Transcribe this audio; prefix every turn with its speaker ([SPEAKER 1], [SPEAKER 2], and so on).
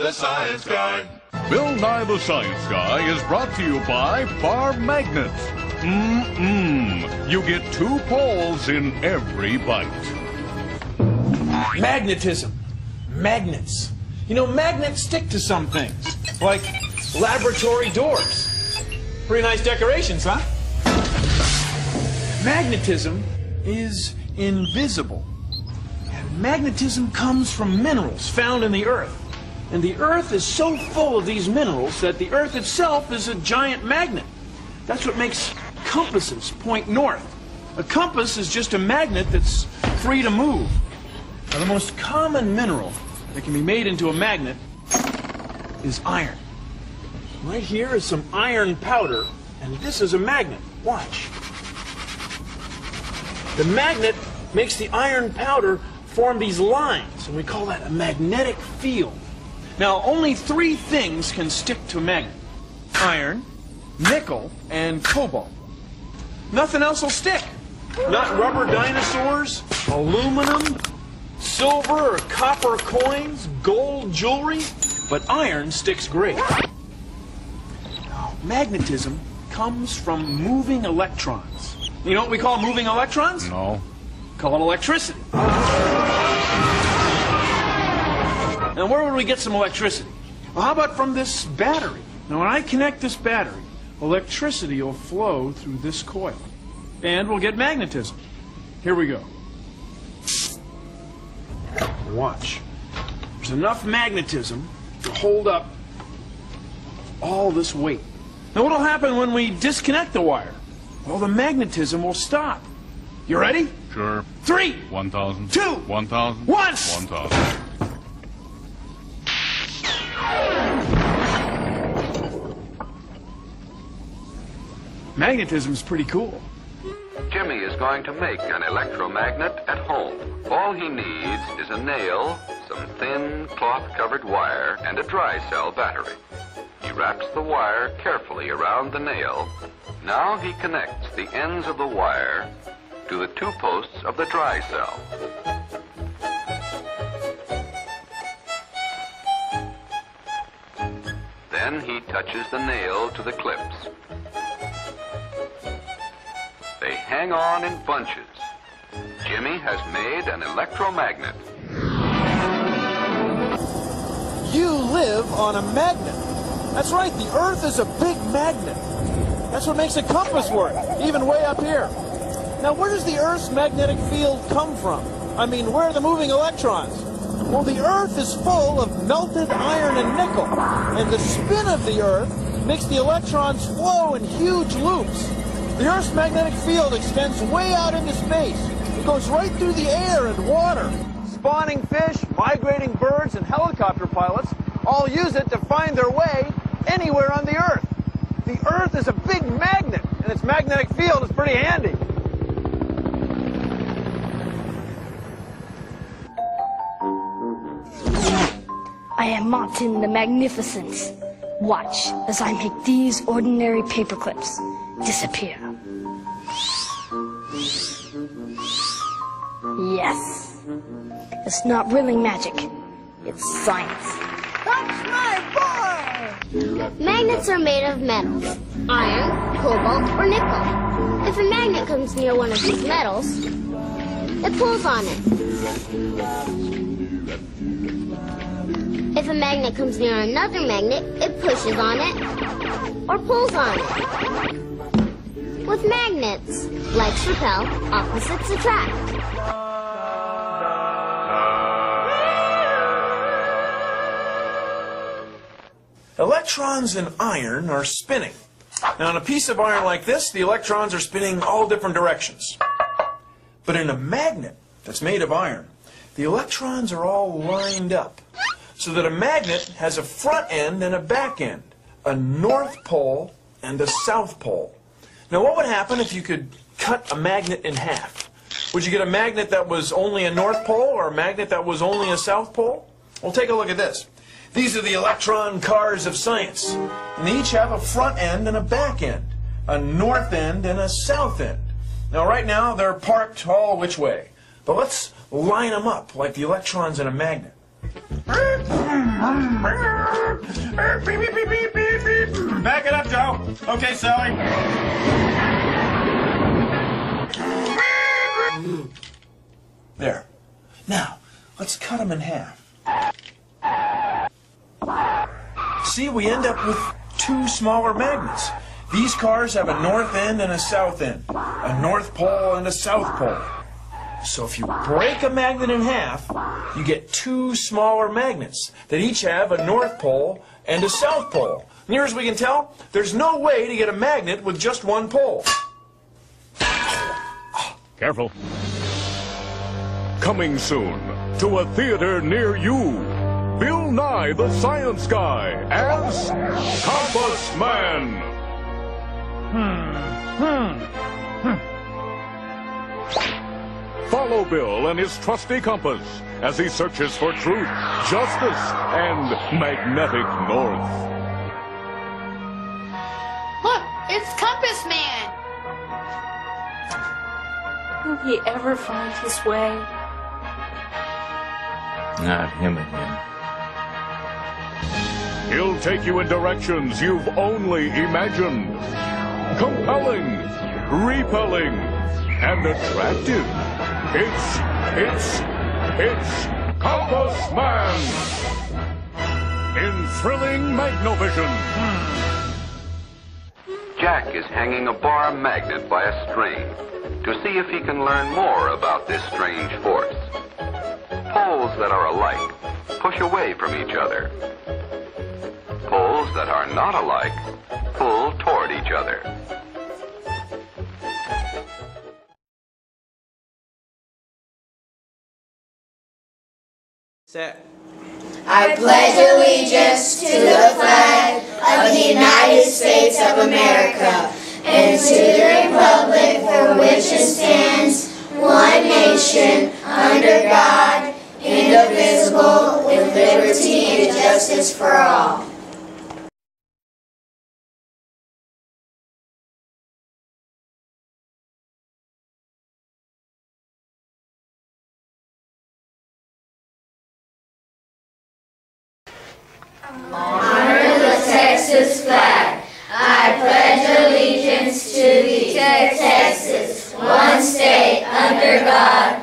[SPEAKER 1] the Science Guy.
[SPEAKER 2] Bill Nye the Science Guy is brought to you by bar magnets. You get 2 poles in every bite.
[SPEAKER 3] Magnetism. Magnets. You know, magnets stick to some things, like laboratory doors. Pretty nice decorations, huh? Magnetism is invisible. And magnetism comes from minerals found in the Earth. And the Earth is so full of these minerals that the Earth itself is a giant magnet. That's what makes compasses point north. A compass is just a magnet that's free to move. Now, the most common mineral that can be made into a magnet is iron. Right here is some iron powder, and this is a magnet. Watch. The magnet makes the iron powder form these lines, and we call that a magnetic field. Now, only 3 things can stick to a magnet: iron, nickel, and cobalt. Nothing else will stick. Not rubber dinosaurs, aluminum, silver or copper coins, gold jewelry, but iron sticks great. Now, magnetism comes from moving electrons. You know what we call moving electrons?
[SPEAKER 2] No.
[SPEAKER 3] Call it electricity. Now, where would we get some electricity? Well, how about from this battery? Now, when I connect this battery, electricity will flow through this coil, and we'll get magnetism. Here we go. Watch. There's enough magnetism to hold up all this weight. Now, what'll happen when we disconnect the wire? Well, the magnetism will stop. You ready?
[SPEAKER 2] Sure.
[SPEAKER 3] 3,
[SPEAKER 2] 1,000.
[SPEAKER 3] 2,
[SPEAKER 2] 1,000.
[SPEAKER 3] 1.
[SPEAKER 2] 1,000.
[SPEAKER 3] Magnetism is pretty cool.
[SPEAKER 4] Jimmy is going to make an electromagnet at home. All he needs is a nail, some thin cloth-covered wire, and a dry cell battery. He wraps the wire carefully around the nail. Now he connects the ends of the wire to the 2 posts of the dry cell. Then he touches the nail to the clips. They hang on in bunches. Jimmy has made an electromagnet.
[SPEAKER 3] You live on a magnet. That's right, the Earth is a big magnet. That's what makes a compass work, even way up here. Now, where does the Earth's magnetic field come from? I mean, where are the moving electrons? Well, the Earth is full of melted iron and nickel, and the spin of the Earth makes the electrons flow in huge loops. The Earth's magnetic field extends way out into space. It goes right through the air and water. Spawning fish, migrating birds, and helicopter pilots all use it to find their way anywhere on the Earth. The Earth is a big magnet, and its magnetic field is pretty handy.
[SPEAKER 5] I am Martin the Magnificent. Watch as I make these ordinary paper clips disappear. Yes. It's not really magic. It's science.
[SPEAKER 6] That's my boy! Magnets are made of metals. Iron, cobalt, or nickel. If a magnet comes near one of these metals, it pulls on it. If a magnet comes near another magnet, it pushes on it or pulls on it. With magnets, likes repel, opposites attract.
[SPEAKER 3] Electrons in iron are spinning. Now, on a piece of iron like this, the electrons are spinning all different directions. But in a magnet that's made of iron, the electrons are all lined up, so that a magnet has a front end and a back end, a north pole and a south pole. Now, what would happen if you could cut a magnet in half? Would you get a magnet that was only a north pole or a magnet that was only a south pole? Well, take a look at this. These are the electron cars of science, and they each have a front end and a back end, a north end and a south end. Now, right now, they're parked all which way, but let's line them up like the electrons in a magnet. Back it up, Joe. Okay, Sally. There. Now, let's cut them in half. See, we end up with two smaller magnets. These cars have a north end and a south end, a north pole and a south pole. So if you break a magnet in half, you get two smaller magnets that each have a north pole and a south pole. Near as we can tell, there's no way to get a magnet with just one pole.
[SPEAKER 2] Careful. Coming soon to a theater near you, Bill Nye the Science Guy as Compass Man. Follow Bill and his trusty compass as he searches for truth, justice, and magnetic north.
[SPEAKER 1] Look, it's Compass Man. Will he ever find his way?
[SPEAKER 7] Not him again.
[SPEAKER 2] He'll take you in directions you've only imagined. Compelling, repelling, and attractive. It's Compass Man! In thrilling Magnovision.
[SPEAKER 4] Jack is hanging a bar magnet by a string to see if he can learn more about this strange force. Poles that are alike push away from each other. Poles that are not alike pull toward each other.
[SPEAKER 3] Set.
[SPEAKER 8] I pledge allegiance to the flag of the United States of America and to the republic for which it stands, one nation, under God, indivisible, with liberty and justice for all. Honor the Texas flag. I pledge allegiance to the Texas, one state under God,